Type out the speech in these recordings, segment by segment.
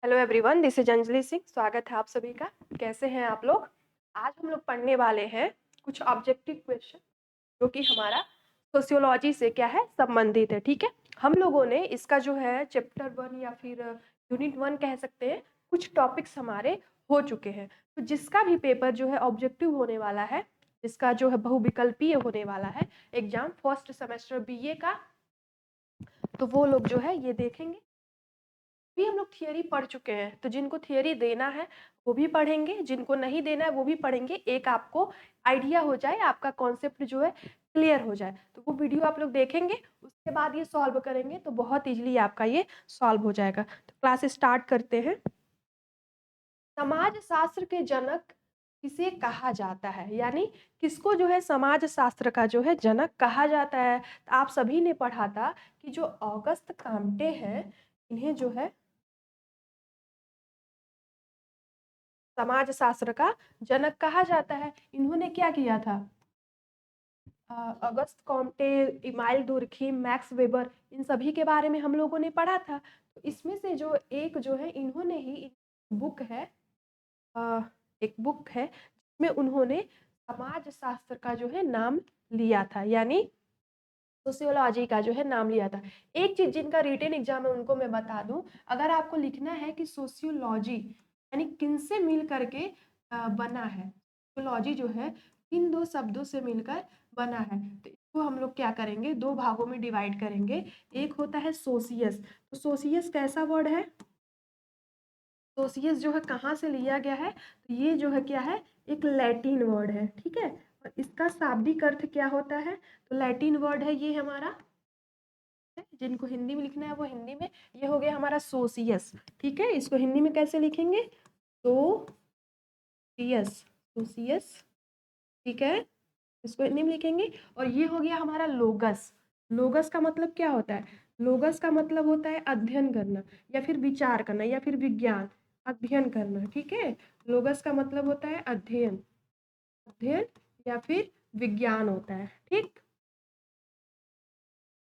Hello everyone, this is Anjali Singh. स्वागत है आप सभी का। कैसे हैं आप लोग? आज हम लोग पढ़ने वाले हैं कुछ ऑब्जेक्टिव क्वेश्चन जो कि हमारा सोशियोलॉजी से क्या है संबंधित है। ठीक है, हम लोगों ने इसका जो है चैप्टर 1 या फिर यूनिट 1 कह सकते हैं, कुछ टॉपिक्स हमारे हो चुके हैं। तो जिसका भी पेपर जो है ऑब्जेक्टिव होने वाला है, जिसका जो है बहुविकल्पीय होने वाला है एग्जाम फर्स्ट सेमेस्टर बीए का, तो वो लोग जो है ये देखेंगे। भी हम लोग थियरी पढ़ चुके हैं, तो जिनको थियरी देना है वो भी पढ़ेंगे, जिनको नहीं देना है वो भी पढ़ेंगे। एक आपको आइडिया हो जाए, आपका कॉन्सेप्ट जो है क्लियर हो जाए, तो वो वीडियो आप लोग देखेंगे। उसके बाद ये सॉल्व करेंगे तो बहुत इजीली आपका ये सॉल्व हो जाएगा। तो क्लास स्टार्ट करते हैं। समाज शास्त्र के जनक किसे कहा जाता है, यानी किसको जो है समाज शास्त्र का जो है जनक कहा जाता है? तो आप सभी ने पढ़ा था कि जो ऑगस्ट काम्टे हैं, इन्हें जो है समाज शास्त्र का जनक कहा जाता है। इन्होंने क्या किया था? Auguste Comte, Emile Durkheim, Max Weber, इन सभी के बारे में हम लोगों ने पढ़ा था। तो इसमें से जो एक जो है इन्होंने ही बुक है, एक बुक है जिसमें उन्होंने समाज शास्त्र का जो है नाम लिया था, यानी सोशियोलॉजी का जो है नाम लिया था। एक चीज जिनका रिटन एग्जाम है उनको मैं बता दूं, अगर आपको लिखना है कि सोशियोलॉजी यानी किनसे मिल करके बना है, सोशियोलॉजी जो है किन दो शब्दों से मिलकर बना है, तो इसको हम लोग क्या करेंगे, दो भागों में डिवाइड करेंगे। एक होता है सोशियस। तो सोशियस कैसा वर्ड है? सोशियस जो है कहाँ से लिया गया है? तो ये जो है क्या है, एक लैटिन वर्ड है। ठीक है, और इसका शाब्दिक अर्थ क्या होता है? तो लैटिन वर्ड है ये हमारा, जिनको हिंदी में लिखना है वो हिंदी में, ये हो गया हमारा सोशियस। ठीक है, इसको हिंदी में कैसे लिखेंगे? सोशियस, सोशियस। ठीक है, इसको हिंदी में लिखेंगे। और ये हो गया हमारा लोगस। लोगस का मतलब क्या होता है? लोगस का मतलब होता है अध्ययन करना या फिर विचार करना या फिर विज्ञान, अध्ययन करना। ठीक है, लोगस का मतलब होता है अध्ययन, अध्ययन या फिर विज्ञान होता है। ठीक,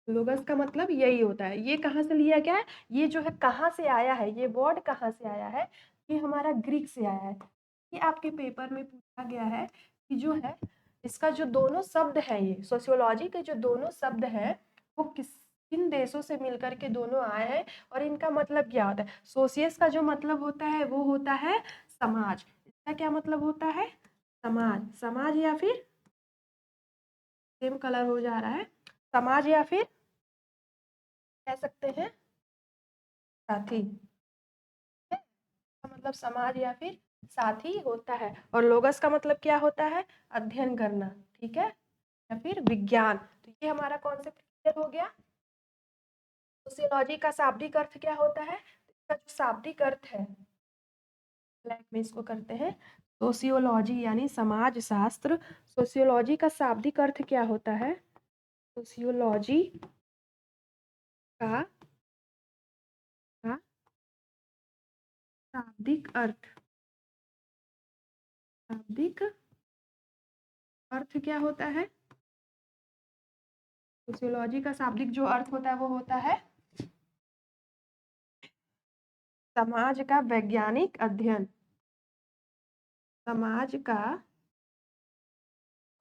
लोगस का मतलब यही होता है। ये कहाँ से लिया गया है? ये जो है कहाँ से आया है, ये वर्ड कहाँ से आया है? ये हमारा ग्रीक से आया है। ये आपके पेपर में पूछा गया है कि जो है इसका जो दोनों शब्द है, ये सोशियोलॉजी के जो दोनों शब्द है वो किन देशों से मिलकर के दोनों आए हैं और इनका मतलब क्या होता है। सोशियस का जो मतलब होता है वो होता है समाज। इसका क्या मतलब होता है? समाज, समाज या फिर सेम कलर हो जा रहा है, समाज या फिर कह सकते हैं साथी। का मतलब समाज या फिर साथी होता है। और लोगस का मतलब क्या होता है? अध्ययन करना। ठीक है, या फिर विज्ञान। तो ये हमारा कॉन्सेप्ट क्लियर हो गया। सोशियोलॉजी का शाब्दिक अर्थ क्या होता है? इसका जो शाब्दिक अर्थ है, ब्लैक में इसको करते हैं, सोशियोलॉजी यानी समाज शास्त्र। सोशियोलॉजी का शाब्दिक अर्थ क्या होता है? सोशियोलॉजी का शाब्दिक अर्थ, शाब्दिक अर्थ क्या होता है? सोशियोलॉजी का शाब्दिक जो अर्थ होता है वो होता है समाज का वैज्ञानिक अध्ययन। समाज का,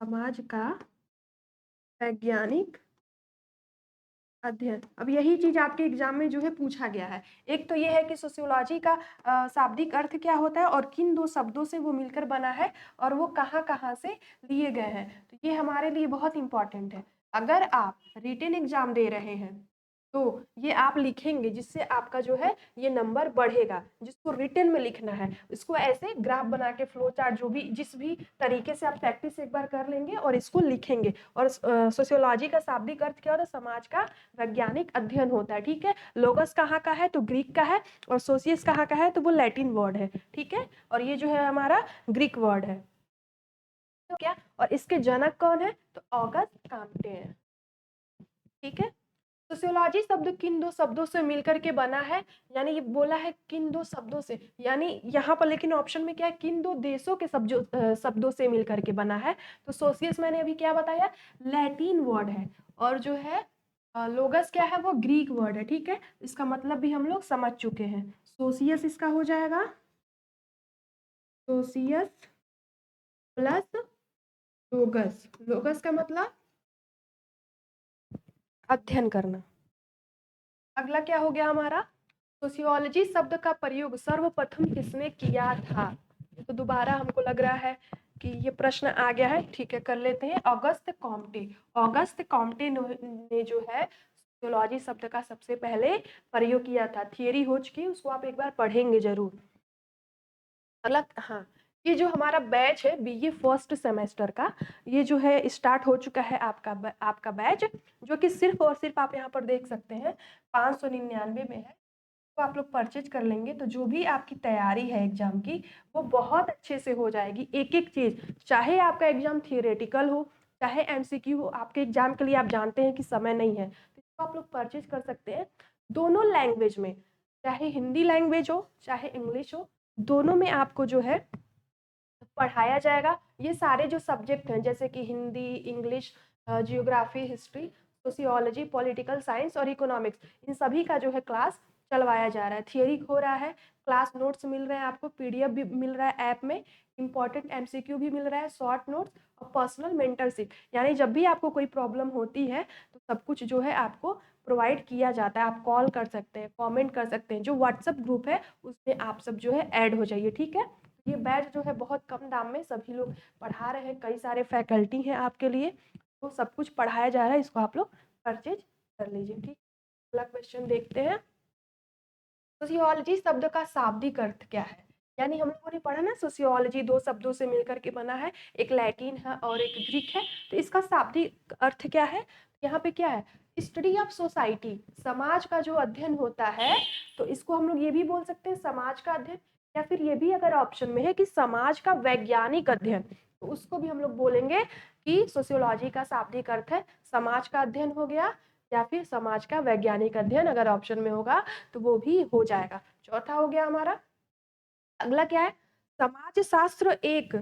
समाज का वैज्ञानिक अध्ययन। अब यही चीज आपके एग्जाम में जो है पूछा गया है। एक तो ये है कि सोशियोलॉजी का शाब्दिक अर्थ क्या होता है और किन दो शब्दों से वो मिलकर बना है और वो कहाँ कहाँ से लिए गए हैं। तो ये हमारे लिए बहुत इंपॉर्टेंट है। अगर आप रिटन एग्जाम दे रहे हैं तो ये आप लिखेंगे, जिससे आपका जो है ये नंबर बढ़ेगा। जिसको रिटन में लिखना है इसको ऐसे ग्राफ बना के, फ्लो चार्ट, जो भी जिस भी तरीके से आप प्रैक्टिस एक बार कर लेंगे और इसको लिखेंगे। और सोशियोलॉजी का शाब्दिक अर्थ क्या होता है? समाज का वैज्ञानिक अध्ययन होता है। ठीक है, लोगस कहाँ का है? तो ग्रीक का है। और सोशियस कहाँ का है? तो वो लैटिन वर्ड है। ठीक है, और ये जो है हमारा ग्रीक वर्ड है। तो क्या, और इसके जनक कौन है? तो ऑगस्ट काम्टे हैं। ठीक है, सोशियोलॉजी शब्द किन दो शब्दों से मिलकर के बना है, यानी ये बोला है किन दो शब्दों से, यानी यहाँ पर लेकिन ऑप्शन में क्या है, किन दो देशों के शब्दों से मिलकर के बना है। तो सोशियस मैंने अभी क्या बताया, लैटिन वर्ड है। और जो है लोगस क्या है, वो ग्रीक वर्ड है, ठीक है। इसका मतलब भी हम लोग समझ चुके हैं। सोसियस इसका हो जाएगा, सोसियस प्लस लोगस। लोगस का मतलब अध्ययन करना। अगला क्या हो गया हमारा, सोशियोलॉजी शब्द का प्रयोग सर्वप्रथम किसने किया था। तो दोबारा हमको लग रहा है कि ये प्रश्न आ गया है, ठीक है, कर लेते हैं। ऑगस्ट कॉम्टे, ऑगस्ट कॉम्टे ने जो है सोशियोलॉजी शब्द का सबसे पहले प्रयोग किया था। थियरी हो चुकी है, उसको आप एक बार पढ़ेंगे जरूर। अगला, हाँ, ये जो हमारा बैच है बीए फर्स्ट सेमेस्टर का, ये जो है स्टार्ट हो चुका है आपका बैच, जो कि सिर्फ और सिर्फ आप यहाँ पर देख सकते हैं 599 में है। तो आप लोग परचेज कर लेंगे तो जो भी आपकी तैयारी है एग्जाम की, वो बहुत अच्छे से हो जाएगी। एक एक चीज, चाहे आपका एग्जाम थियोरेटिकल हो, चाहे एमसीक्यू हो, आपके एग्जाम के लिए आप जानते हैं कि समय नहीं है, तो इसको आप लोग परचेज कर सकते हैं दोनों लैंग्वेज में, चाहे हिंदी लैंग्वेज हो चाहे इंग्लिश हो, दोनों में आपको जो है पढ़ाया जाएगा। ये सारे जो सब्जेक्ट हैं जैसे कि Hindi, English, geography, history, sociology, political science और इकोनॉमिक्स, इन सभी का जो है क्लास चलवाया जा रहा है। थियरी हो रहा है, क्लास नोट्स मिल रहे हैं आपको, पीडीएफ भी मिल रहा है ऐप में, इंपॉर्टेंट एमसीक्यू भी मिल रहा है, शॉर्ट नोट्स और पर्सनल मेंटरशिप। यानी जब भी आपको कोई प्रॉब्लम होती है तो सब कुछ जो है आपको प्रोवाइड किया जाता है। आप कॉल कर सकते हैं, कमेंट कर सकते हैं, जो व्हाट्सएप ग्रुप है उसमें आप सब जो है ऐड हो जाइए, ठीक है। ये बैच जो है बहुत कम दाम में सभी लोग पढ़ा रहे हैं, कई सारे फैकल्टी हैं आपके लिए, तो सब कुछ पढ़ाया जा रहा है, इसको आप लोग परचेज कर लीजिए, ठीक। अगला क्वेश्चन देखते हैं। सोशियोलॉजी शब्द का शाब्दिक अर्थ क्या है। यानी हम लोगों ने पढ़ा ना, सोशियोलॉजी दो शब्दों से मिलकर के बना है, एक लैटिन है और एक ग्रीक है। तो इसका शाब्दिक अर्थ क्या है, यहाँ पे क्या है, स्टडी ऑफ सोसाइटी, समाज का जो अध्ययन होता है। तो इसको हम लोग ये भी बोल सकते हैं समाज का अध्ययन, या फिर ये भी अगर ऑप्शन में है कि समाज का वैज्ञानिक अध्ययन, तो उसको भी हम लोग बोलेंगे कि सोशियोलॉजी का शाब्दिक अर्थ है समाज का अध्ययन हो गया, या फिर समाज का वैज्ञानिक अध्ययन अगर ऑप्शन में होगा तो वो भी हो जाएगा। चौथा हो गया हमारा। अगला क्या है, समाज शास्त्र एक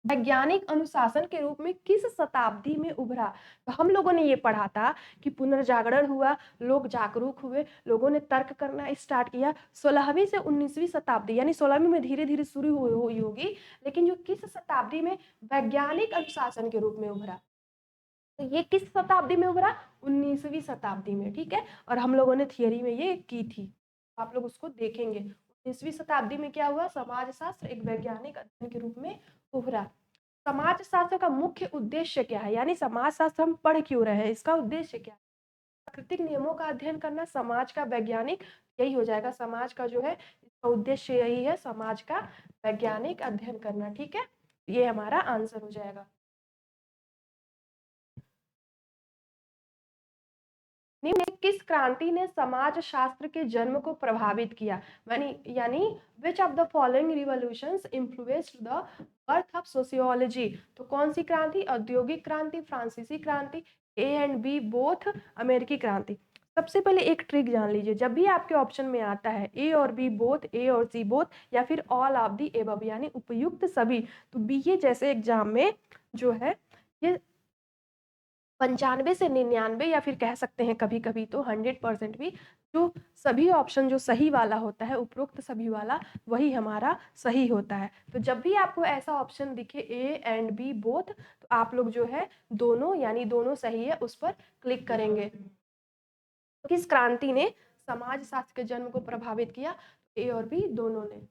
वैज्ञानिक अनुशासन के रूप में किस शताब्दी में उभरा। तो हम लोगों ने ये पढ़ा था कि पुनर्जागरण हुआ, लोग जागरूक हुए, लोगों ने तर्क करना स्टार्ट किया 16वीं से 19वीं शताब्दी, यानी 16वीं में धीरे धीरे शुरू हुई होगी, लेकिन जो किस शताब्दी में वैज्ञानिक अनुशासन के रूप में उभरा, तो ये किस शताब्दी में उभरा, 19वीं शताब्दी में, ठीक है। और हम लोगों ने थियरी में ये की थी, आप लोग उसको देखेंगे। 19वीं शताब्दी में क्या हुआ, समाज शास्त्र एक वैज्ञानिक अध्ययन के रूप में उभरा। समाज शास्त्र का मुख्य उद्देश्य क्या है, यानी समाज शास्त्र हम पढ़ क्यों रहे हैं, इसका उद्देश्य क्या है। प्राकृतिक नियमों का अध्ययन करना, समाज का वैज्ञानिक, यही हो जाएगा समाज का जो है, इसका उद्देश्य यही है, समाज का वैज्ञानिक अध्ययन करना, ठीक है। ये हमारा आंसर हो जाएगा। निम्न में किस क्रांति ने समाज शास्त्र के जन्म को प्रभावित किया, यानी which of the following revolutions influenced the birth of sociology. तो कौन सी क्रांति, औद्योगिक क्रांति, फ्रांसीसी क्रांति, ए एंड बी बोथ, अमेरिकी क्रांति। सबसे पहले एक ट्रिक जान लीजिए, जब भी आपके ऑप्शन में आता है ए और बी बोथ, ए और सी बोथ, या फिर ऑल ऑफ दी एबव यानी उपयुक्त सभी, तो बीए जैसे एग्जाम में जो है ये 95 से 99, या फिर कह सकते हैं कभी कभी तो 100% भी, जो सभी ऑप्शन जो सही वाला होता है, उपरोक्त सभी वाला, वही हमारा सही होता है। तो जब भी आपको ऐसा ऑप्शन दिखे ए एंड बी बोथ, तो आप लोग जो है दोनों, यानी दोनों सही है, उस पर क्लिक करेंगे। तो किस क्रांति ने समाज शास्त्र के जन्म को प्रभावित किया, ए और बी दोनों ने।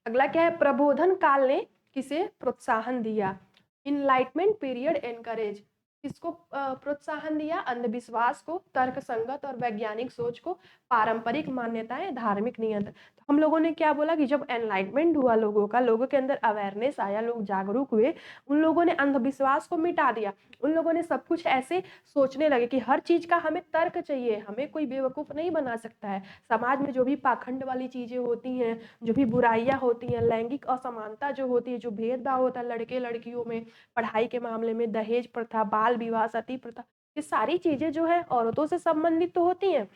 अगला क्या है, प्रबोधन काल ने किसे प्रोत्साहन दिया, इनलाइटमेंट पीरियड एनकरेज, किसको प्रोत्साहन दिया, अंधविश्वास को, तर्क संगत और वैज्ञानिक सोच को, पारंपरिक मान्यताएं, धार्मिक नियंत्रण। तो हम लोगों ने क्या बोला कि जब एनलाइटमेंट हुआ लोगों का, लोगों के अंदर अवेयरनेस आया, लोग जागरूक हुए, उन लोगों ने अंधविश्वास को मिटा दिया, उन लोगों ने सब कुछ ऐसे सोचने लगे कि हर चीज का हमें तर्क चाहिए, हमें कोई बेवकूफ नहीं बना सकता है। समाज में जो भी पाखंड वाली चीजें होती हैं, जो भी बुराइयां होती हैं, लैंगिक असमानता जो होती है, जो भेदभाव होता है लड़के लड़कियों में, पढ़ाई के मामले में, दहेज प्रथा, बाल विवाह, सती प्रथा, ये सारी चीजें जो है औरतों से संबंधित तो होती हैं,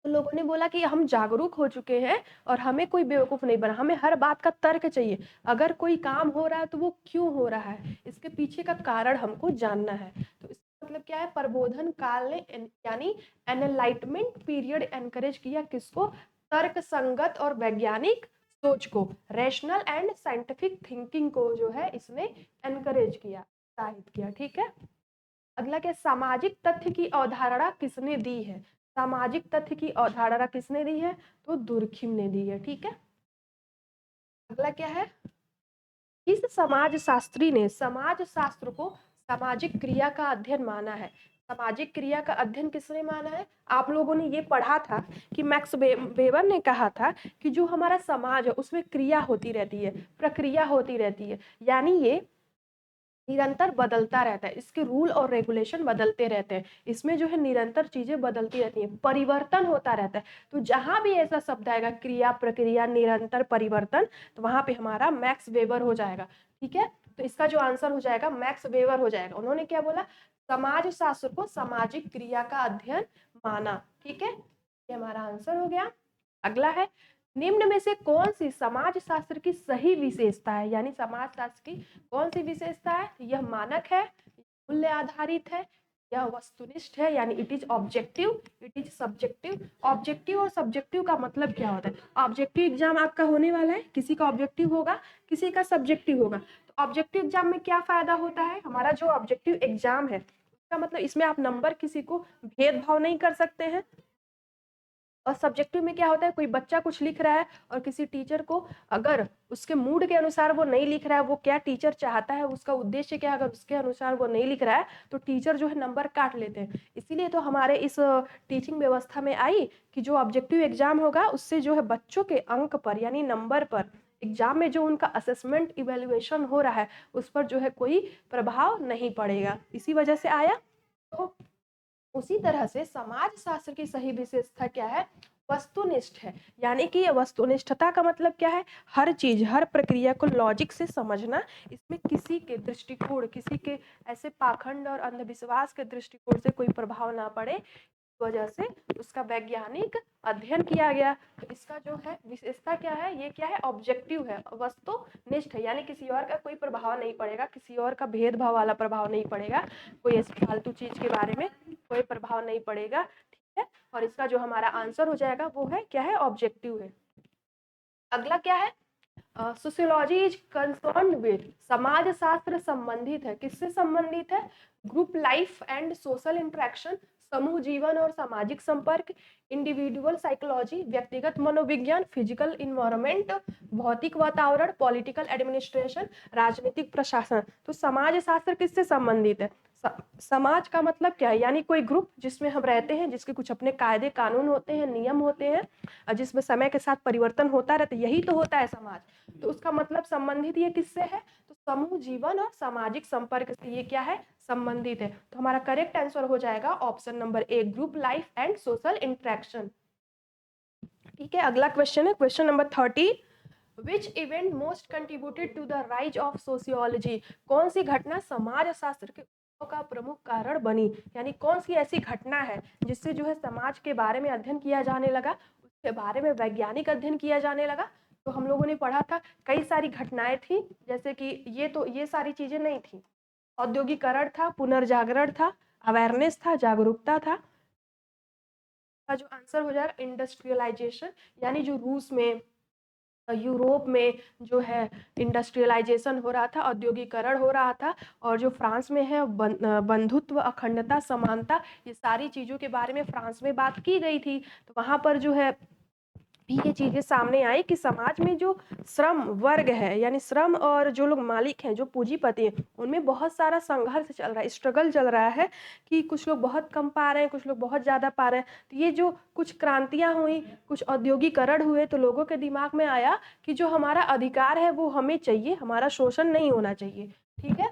तो लोगों ने बोला कि हम जागरूक हो चुके हैं और हमें कोई बेवकूफ़ नहीं बना, हमें हर बात का तर्क चाहिए। अगर कोई काम हो रहा है तो वो क्यों हो रहा है, इसके पीछे का कारण हमको जानना है। तो इसका मतलब क्या है, प्रबोधन काल ने यानी एनलाइटमेंट पीरियड एनकरेज किया किसको, तर्क संगत और वैज्ञानिक सोच को, रैशनल एंड साइंटिफिक थिंकिंग को जो है इसने एनकरेज किया, प्रोत्साहित किया। ठीक है, अगला क्या, सामाजिक तथ्य की अवधारणा किसने दी है, सामाजिक तथ्य की अवधारणा किसने दी है, तो दुर्खिम ने दी है। ठीक है, अगला क्या है, किस समाज शास्त्री ने समाज शास्त्र को सामाजिक क्रिया का अध्ययन माना है, सामाजिक क्रिया का अध्ययन किसने माना है। आप लोगों ने ये पढ़ा था कि मैक्स वेबर ने कहा था कि जो हमारा समाज है उसमें क्रिया होती रहती है, प्रक्रिया होती रहती है, यानी ये निरंतर बदलता रहता है, इसके रूल और रेगुलेशन बदलते रहते हैं, इसमें जो है निरंतर चीजें बदलती रहती हैं, परिवर्तन होता रहता है। तो जहां भी ऐसा शब्द आएगा क्रिया प्रक्रिया निरंतर परिवर्तन, तो वहां पे हमारा मैक्स वेबर हो जाएगा। ठीक है, तो इसका जो आंसर हो जाएगा मैक्स वेबर हो जाएगा। उन्होंने क्या बोला, समाज शास्त्र को सामाजिक क्रिया का अध्ययन माना। ठीक है, ये हमारा आंसर हो गया। अगला है, निम्न में से कौन सी समाज शास्त्र की सही विशेषता है, यानी समाज शास्त्र की कौन सी विशेषता है, यह मानक है, मूल्य आधारित है, यह वस्तुनिष्ठ है, यानी it is objective, it is subjective. Objective और सब्जेक्टिव का मतलब क्या होता है, ऑब्जेक्टिव एग्जाम आपका होने वाला है, किसी का ऑब्जेक्टिव होगा किसी का सब्जेक्टिव होगा। तो ऑब्जेक्टिव एग्जाम में क्या फायदा होता है, हमारा जो ऑब्जेक्टिव एग्जाम है उसका मतलब इसमें आप नंबर किसी को भेदभाव नहीं कर सकते हैं। और सब्जेक्टिव में क्या होता है, कोई बच्चा कुछ लिख रहा है और किसी टीचर को अगर उसके मूड के अनुसार वो नहीं लिख रहा है, वो क्या टीचर चाहता है, उसका उद्देश्य क्या है, अगर उसके अनुसार वो नहीं लिख रहा है तो टीचर जो है नंबर काट लेते हैं। इसीलिए तो हमारे इस टीचिंग व्यवस्था में आई कि जो ऑब्जेक्टिव एग्जाम होगा उससे जो है बच्चों के अंक पर यानी नंबर पर, एग्जाम में जो उनका असेसमेंट इवेल्युएशन हो रहा है उस पर जो है कोई प्रभाव नहीं पड़ेगा, इसी वजह से आया। तो उसी तरह से समाज शास्त्र की सही विशेषता क्या है, वस्तुनिष्ठ है, यानी कि ये वस्तुनिष्ठता का मतलब क्या है, हर चीज हर प्रक्रिया को लॉजिक से समझना, इसमें किसी के दृष्टिकोण किसी के ऐसे पाखंड और अंधविश्वास के दृष्टिकोण से कोई प्रभाव ना पड़े, वजह से उसका वैज्ञानिक अध्ययन किया गया। तो इसका जो है विशेषता क्या है, ये क्या है, ऑब्जेक्टिव है, वस्तुनिष्ठ है, यानी किसी और का कोई प्रभाव नहीं पड़ेगा, किसी और का भेदभाव वाला प्रभाव नहीं पड़ेगा, कोई ऐसी फालतू चीज के बारे में कोई प्रभाव नहीं पड़ेगा। ठीक है, और इसका जो हमारा आंसर हो जाएगा वो है क्या है, ऑब्जेक्टिव है। अगला क्या है, सोशियोलॉजी इज कंसर्न्ड विद, समाज शास्त्र संबंधित है, किससे संबंधित है, group life and social interaction, समूह जीवन और सामाजिक संपर्क, इंडिविजुअल साइकोलॉजी व्यक्तिगत मनोविज्ञान, फिजिकल इन्वायरमेंट भौतिक वातावरण, पॉलिटिकल एडमिनिस्ट्रेशन राजनीतिक प्रशासन। तो समाज शास्त्र किससे संबंधित है, समाज का मतलब क्या है, यानी कोई ग्रुप जिसमें हम रहते हैं, जिसके कुछ अपने कायदे कानून होते हैं, नियम होते हैं, जिसमें समय के साथ परिवर्तन होता रहता है, यही तो होता है समाज। तो उसका मतलब संबंधित ये किससे है, तो समूह जीवन और सामाजिक संपर्क से ये क्या है, संबंधित है। तो हमारा करेक्ट आंसर हो जाएगा option number A, group life and social interaction. ठीक है, अगला क्वेश्चन है question number 30, which event most contributed to the rise of sociology, कौन सी घटना समाज शास्त्र के का प्रमुख कारण बनी, यानी कौन सी ऐसी घटना है जिससे जो है समाज के बारे में अध्ययन किया जाने लगा, उसके बारे में वैज्ञानिक अध्ययन किया जाने लगा। तो हम लोगों ने पढ़ा था कई सारी घटनाएं थी, जैसे कि ये सारी चीजें नहीं थी, औद्योगिकरण था, पुनर्जागरण था, अवेयरनेस था, जागरूकता था। का जो आंसर हो जाएगा इंडस्ट्रियलाइजेशन, यानी जो रूस में यूरोप में जो है इंडस्ट्रियलाइजेशन हो रहा था, औद्योगिकरण हो रहा था, और जो फ्रांस में है बंधुत्व अखंडता समानता, ये सारी चीज़ों के बारे में फ्रांस में बात की गई थी। तो वहाँ पर जो है भी ये चीजें सामने आई कि समाज में जो श्रम वर्ग है, यानी श्रम और जो लोग मालिक हैं, जो पूंजीपति हैं, उनमें बहुत सारा संघर्ष चल रहा है, स्ट्रगल चल रहा है कि कुछ लोग बहुत कम पा रहे हैं, कुछ लोग बहुत ज़्यादा पा रहे हैं। तो ये जो कुछ क्रांतियां हुई, कुछ औद्योगिकरण हुए, तो लोगों के दिमाग में आया कि जो हमारा अधिकार है वो हमें चाहिए, हमारा शोषण नहीं होना चाहिए। ठीक है,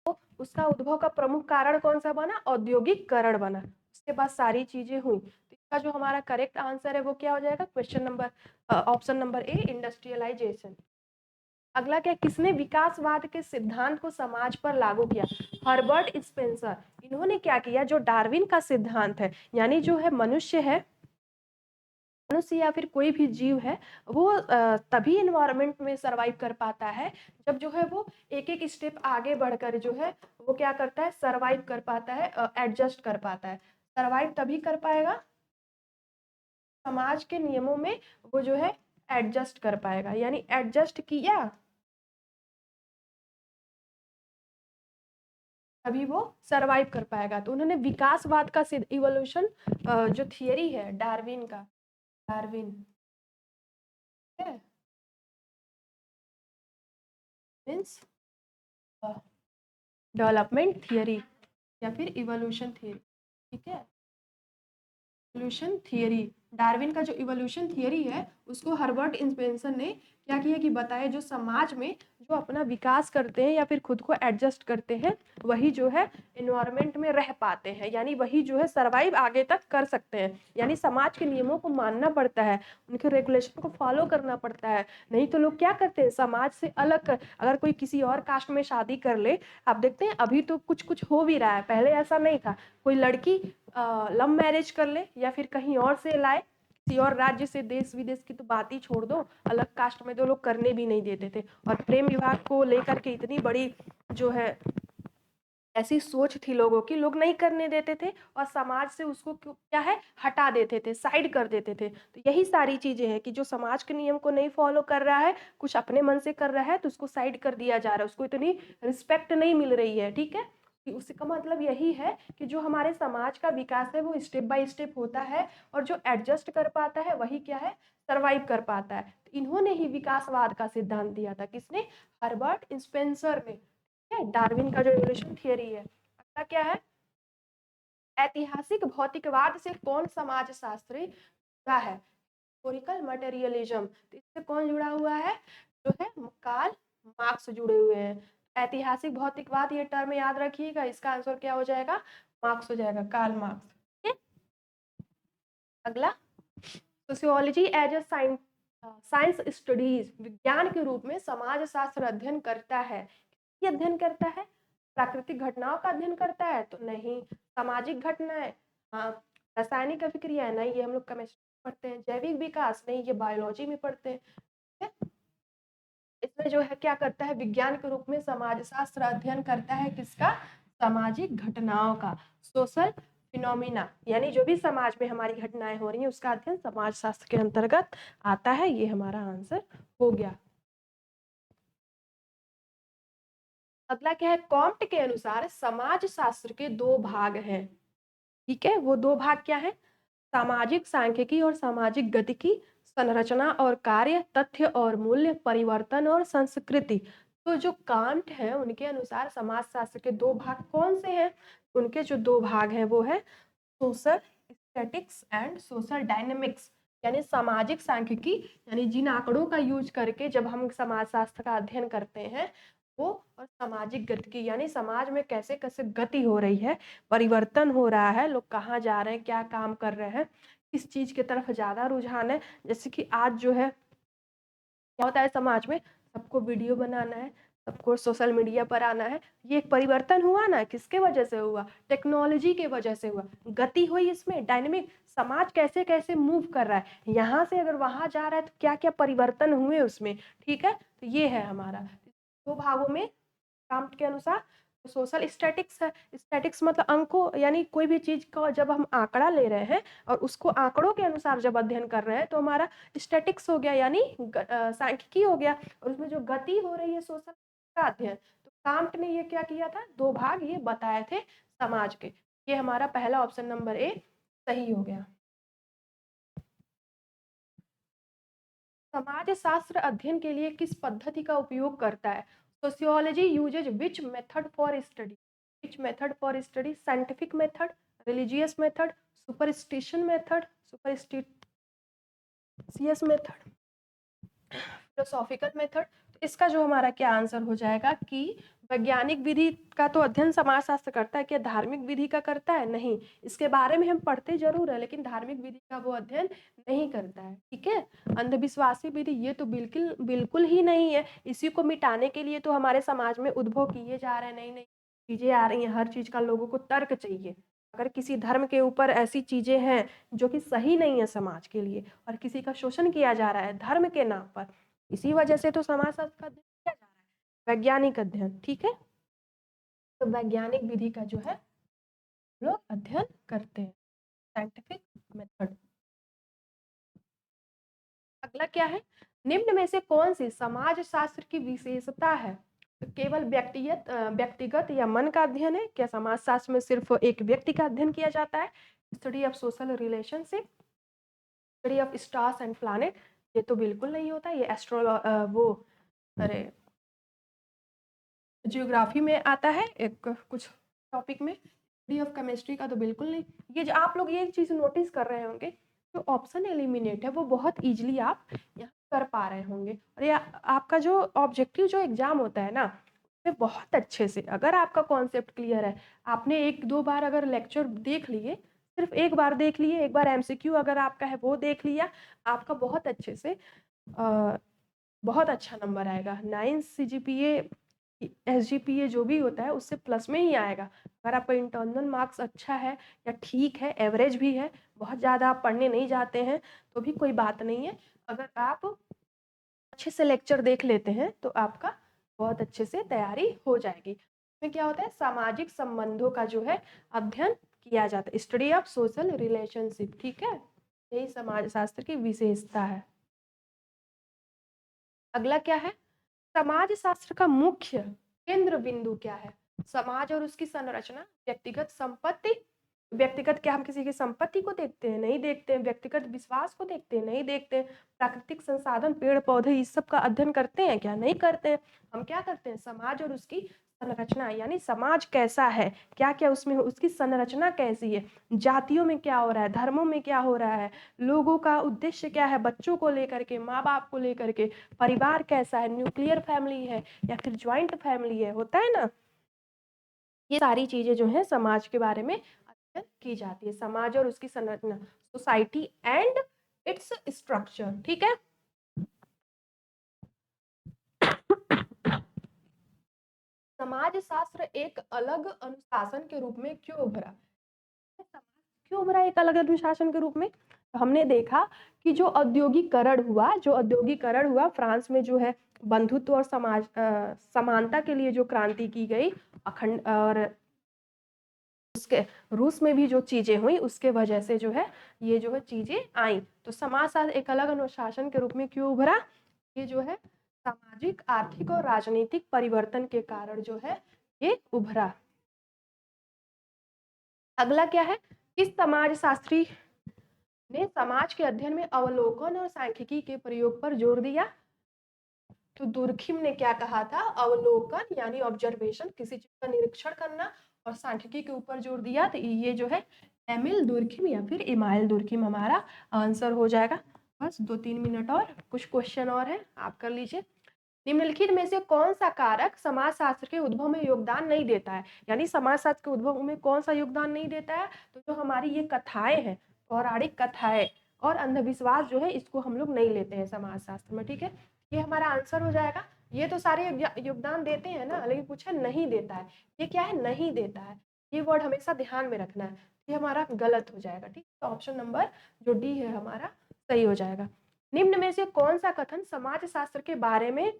तो उसका उद्भव का प्रमुख कारण कौन सा बना, औद्योगिकरण बना। उसके बाद सारी चीजें हुई। तो इसका जो हमारा करेक्ट आंसर है वो क्या हो जाएगा, question number option number A, industrialisation. अगला क्या, किसने विकासवाद के सिद्धांत को समाज पर लागू किया, हर्बर्ट स्पेंसर। इन्होंने क्या किया, जो डार्विन का सिद्धांत है, यानी जो है मनुष्य है मनुष्य या फिर कोई भी जीव है वो तभी इन्वायरमेंट में सरवाइव कर पाता है जब जो है वो एक एक स्टेप आगे बढ़कर जो है वो क्या करता है, सरवाइव कर पाता है, एडजस्ट कर पाता है। सरवाइव तभी कर पाएगा समाज के नियमों में, वो जो है एडजस्ट कर पाएगा, यानी एडजस्ट किया तभी वो सरवाइव कर पाएगा। तो उन्होंने विकासवाद का सिद्ध, इवोल्यूशन जो थियरी है डार्विन का, डार्विन है मीन्स डेवलपमेंट थियरी या फिर इवोल्यूशन थियरी, ठीक है। इवोल्यूशन थियरी, डार्विन का जो इवोल्यूशन थियरी है उसको हर्बर्ट स्पेंसर ने क्या किया कि बताया जो समाज में जो अपना विकास करते हैं या फिर खुद को एडजस्ट करते हैं वही जो है एनवायरनमेंट में रह पाते हैं, यानी वही जो है सरवाइव आगे तक कर सकते हैं। यानी समाज के नियमों को मानना पड़ता है, उनके रेगुलेशन को फॉलो करना पड़ता है। नहीं तो लोग क्या करते हैं, समाज से अलग कर, अगर कोई किसी और कास्ट में शादी कर ले, आप देखते हैं अभी तो कुछ कुछ हो भी रहा है, पहले ऐसा नहीं था। कोई लड़की लव मैरिज कर ले या फिर कहीं और से लाए, किसी और राज्य से, देश विदेश की तो बात ही छोड़ दो, अलग कास्ट में तो लोग करने भी नहीं देते थे। और प्रेम विवाह को लेकर के इतनी बड़ी जो है ऐसी सोच थी लोगों की, लोग नहीं करने देते थे और समाज से उसको क्या है हटा देते थे, साइड कर देते थे। तो यही सारी चीजें हैं कि जो समाज के नियम को नहीं फॉलो कर रहा है, कुछ अपने मन से कर रहा है, तो उसको साइड कर दिया जा रहा है, उसको इतनी रिस्पेक्ट नहीं मिल रही है, ठीक है। कि उसका मतलब यही है कि जो हमारे समाज का विकास है वो स्टेप बाय स्टेप होता है, और जो एडजस्ट कर पाता है वही क्या है, सरवाइव कर पाता है। तो इन्होंने ही विकासवाद का सिद्धांत दिया था, किसने, हर्बर्ट स्पेंसर ने, है डार्विन का जो इवोल्यूशन थियरी है। अगला क्या है, ऐतिहासिक भौतिकवाद से कौन समाजशास्त्री जुड़ा है, हिस्टोरिकल मटेरियलिज्म, तो इससे कौन जुड़ा हुआ है, जो है कार्ल मार्क्स जुड़े हुए हैं। ऐतिहासिक भौतिकवाद ये टर्म याद रखिएगा, इसका आंसर क्या हो जाएगा, मार्क्स हो जाएगा, कार्ल मार्क्स, ठीक है। अगला, sociology as a science studies, विज्ञान के रूप में समाज शास्त्र अध्ययन करता है, किसकी अध्ययन करता है, प्राकृतिक घटनाओं का अध्ययन करता है तो नहीं, सामाजिक घटनाएं, हाँ, रासायनिक अभिक्रिया नहीं, ये हम लोग केमिस्ट्री में पढ़ते हैं, जैविक विकास नहीं, ये बायोलॉजी में पढ़ते हैं, ठीक है? इसमें जो है क्या करता है, विज्ञान के रूप में समाज शास्त्र अध्ययन करता है किसका, सामाजिक घटनाओं का, सोशल फिनोमिना, यानी जो भी समाज में हमारी घटनाएं हो रही हैं उसका अध्ययन समाज शास्त्र के अंतर्गत आता है। ये हमारा आंसर हो गया। अगला क्या है, कॉम्ट के अनुसार समाज शास्त्र के दो भाग हैं, ठीक है। वो दो भाग क्या है, सामाजिक सांख्यिकी और सामाजिक गतिकी, संरचना और कार्य, तथ्य और मूल्य, परिवर्तन और संस्कृति। तो जो कांट है उनके अनुसार समाजशास्त्र के दो भाग कौन से हैं, उनके जो दो भाग हैं वो है social statics and social dynamics, यानी सामाजिक सांख्यिकी, यानी जिन आंकड़ों का यूज करके जब हम समाजशास्त्र का अध्ययन करते हैं वो, और सामाजिक गतिकी, यानी समाज में कैसे कैसे गति हो रही है, परिवर्तन हो रहा है, लोग कहाँ जा रहे हैं, क्या काम कर रहे हैं, किस चीज की तरफ ज्यादा रुझान है। जैसे कि आज जो है क्या होता है समाज में, सबको वीडियो बनाना है, सबको सोशल मीडिया पर आना है, ये एक परिवर्तन हुआ ना, किसके वजह से हुआ, टेक्नोलॉजी के वजह से हुआ, गति हुई इसमें, डायनेमिक, समाज कैसे कैसे मूव कर रहा है, यहाँ से अगर वहां जा रहा है तो क्या क्या परिवर्तन हुए उसमें, ठीक है। तो ये है हमारा दो भागों में काउंट के अनुसार। सोशल स्टैटिक्स है, स्टैटिक्स मतलब अंकों, यानी कोई भी चीज का जब हम आंकड़ा ले रहे हैं और उसको आंकड़ों के अनुसार जब अध्ययन कर रहे हैं तो हमारा स्टैटिक्स हो गया, यानी सांख्यिकी हो गया, और उसमें जो गति हो रही है सोशल का अध्ययन। तो कांट ने ये क्या किया था, दो भाग ये बताए थे समाज के। ये हमारा पहला ऑप्शन नंबर ए सही हो गया। समाज शास्त्र अध्ययन के लिए किस पद्धति का उपयोग करता है, sociology uses which method for study, which method for study, scientific method, religious method, superstition method, superstitious method, philosophical method. तो इसका जो हमारा क्या आंसर हो जाएगा कि वैज्ञानिक विधि का तो अध्ययन समाजशास्त्र करता है, क्या धार्मिक विधि का करता है, नहीं। इसके बारे में हम पढ़ते जरूर है लेकिन धार्मिक विधि का वो अध्ययन नहीं करता है, ठीक है। अंधविश्वासी विधि ये तो बिल्कुल बिल्कुल ही नहीं है, इसी को मिटाने के लिए तो हमारे समाज में उद्भव किए जा रहे हैं, नई नई चीजें आ रही हैं, हर चीज का लोगों को तर्क चाहिए। अगर किसी धर्म के ऊपर ऐसी चीज़ें हैं जो कि सही नहीं है समाज के लिए और किसी का शोषण किया जा रहा है धर्म के नाम पर, इसी वजह से तो समाजशास्त्र का अध्ययन किया जा रहा है, वैज्ञानिक अध्ययन। ठीक है, तो वैज्ञानिक विधि का जो है लोग अध्ययन करते हैं, साइंटिफिक मेथड। अगला क्या है, निम्न में से कौन सी समाज शास्त्र की विशेषता है? तो केवल व्यक्तिगत या मन का अध्ययन है क्या? समाज शास्त्र में सिर्फ एक व्यक्ति का अध्ययन किया जाता है? Study of social relationship, study of stars and planet, ये तो बिल्कुल नहीं होता। ये जियोग्राफी में आता है एक कुछ टॉपिक में, स्टडी ऑफ केमिस्ट्री का तो बिल्कुल नहीं। ये जो आप लोग ये चीज़ नोटिस कर रहे होंगे, जो ऑप्शन एलिमिनेट है वो बहुत ईजिली आप यहाँ कर पा रहे होंगे। और ये आपका जो ऑब्जेक्टिव जो एग्जाम होता है ना, उसमें बहुत अच्छे से अगर आपका कॉन्सेप्ट क्लियर है, आपने एक दो बार अगर लेक्चर देख लिए, सिर्फ एक बार देख लिए, एक बार एमसीक्यू अगर आपका है वो देख लिया, आपका बहुत अच्छे से बहुत अच्छा नंबर आएगा। 9 CGPA SGPA जो भी होता है उससे प्लस में ही आएगा। अगर आपका इंटरनल मार्क्स अच्छा है या ठीक है, एवरेज भी है, बहुत ज़्यादा आप पढ़ने नहीं जाते हैं तो भी कोई बात नहीं है। अगर आप अच्छे से लेक्चर देख लेते हैं तो आपका बहुत अच्छे से तैयारी हो जाएगी। इसमें क्या होता है, सामाजिक संबंधों का जो है अध्ययन किया जाता है, स्टडी ऑफ सोशल रिलेशनशिप। ठीक है, यही समाज शास्त्र की विशेषता है। अगला क्या है, समाज शास्त्र का मुख्य केंद्र बिंदु क्या है? समाज और उसकी संरचना, व्यक्तिगत संपत्ति, व्यक्तिगत क्या हम किसी की संपत्ति को देखते हैं? नहीं देखते हैं। व्यक्तिगत विश्वास को देखते हैं? नहीं देखते हैं। प्राकृतिक संसाधन, पेड़ पौधे, इस सब का अध्ययन करते हैं क्या? नहीं करते हैं। हम क्या करते हैं, समाज और उसकी संरचना, यानी समाज कैसा है, क्या क्या उसमें उसकी संरचना कैसी है, जातियों में क्या हो रहा है, धर्मों में क्या हो रहा है, लोगों का उद्देश्य क्या है, बच्चों को लेकर के, माँ बाप को लेकर के, परिवार कैसा है, न्यूक्लियर फैमिली है या फिर ज्वाइंट फैमिली है, होता है ना। ये सारी चीजें जो है समाज के बारे में अध्ययन की जाती है, समाज और उसकी संरचना, सोसाइटी एंड इट्स स्ट्रक्चर। ठीक है, समाज शास्त्र एक अलग अनुशासन के रूप में क्यों उभरा? क्यों उभरा एक अलग अनुशासन के रूप में? तो हमने देखा कि जो औद्योगिकरण हुआ फ्रांस में, जो है बंधुत्व और समानता के लिए जो क्रांति की गई, अखंड, और उसके रूस में भी जो चीजें हुई उसके वजह से जो है ये जो है चीजें आई। तो समाज शास्त्र एक अलग अनुशासन के रूप में क्यों उभरा? ये जो है सामाजिक, आर्थिक और राजनीतिक परिवर्तन के कारण जो है ये उभरा। अगला क्या है, किस समाज शास्त्री ने समाज के अध्ययन में अवलोकन और सांख्यिकी के प्रयोग पर जोर दिया? तो दुर्खिम ने क्या कहा था, अवलोकन यानी ऑब्जर्वेशन, किसी चीज का निरीक्षण करना, और सांख्यिकी के ऊपर जोर दिया। तो ये जो है एमिल दुर्खिम या फिर इमाइल दुर्खिम हमारा आंसर हो जाएगा। बस 2-3 मिनट और कुछ क्वेश्चन और है, आप कर लीजिए। निम्नलिखित में से कौन सा कारक समाजशास्त्र के उद्भव में योगदान नहीं देता है? यानी समाजशास्त्र के उद्भव में कौन सा योगदान नहीं देता है? तो जो हमारी ये कथाएं हैं, पौराणिक कथाएं और अंधविश्वास जो है, इसको हम लोग नहीं लेते हैं समाजशास्त्र में। ठीक है, ये हमारा आंसर हो जाएगा। ये तो सारे योगदान देते हैं ना, लेकिन पूछा नहीं देता है, ये क्या है, नहीं देता है। ये वर्ड हमेशा ध्यान में रखना है, ये हमारा गलत हो जाएगा। ठीक, तो ऑप्शन नंबर जो डी है हमारा सही हो जाएगा। निम्न में से कौन सा कथन समाजशास्त्र के बारे में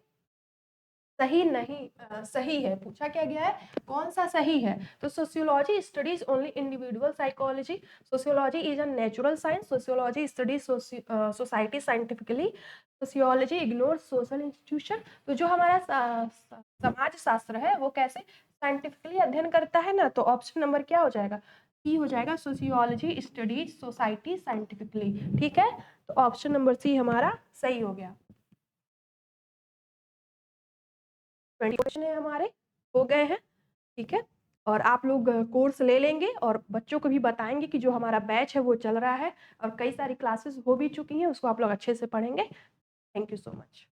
सही है? पूछा क्या गया है, कौन सा सही है? तो sociology studies only individual psychology, sociology is a natural science, sociology studies society scientifically, sociology ignores social institution. तो जो हमारा समाज शास्त्र है वो कैसे साइंटिफिकली अध्ययन करता है ना, तो ऑप्शन नंबर क्या हो जाएगा, सी हो जाएगा, सोशियोलॉजी स्टडीज सोसाइटी साइंटिफिकली। ठीक है, तो ऑप्शन नंबर सी हमारा सही हो गया। 20 क्वेश्चन है हमारे, हो गए हैं। ठीक है, और आप लोग कोर्स ले लेंगे और बच्चों को भी बताएंगे कि जो हमारा बैच है वो चल रहा है और कई सारी क्लासेस हो भी चुकी हैं, उसको आप लोग अच्छे से पढ़ेंगे। Thank you so much.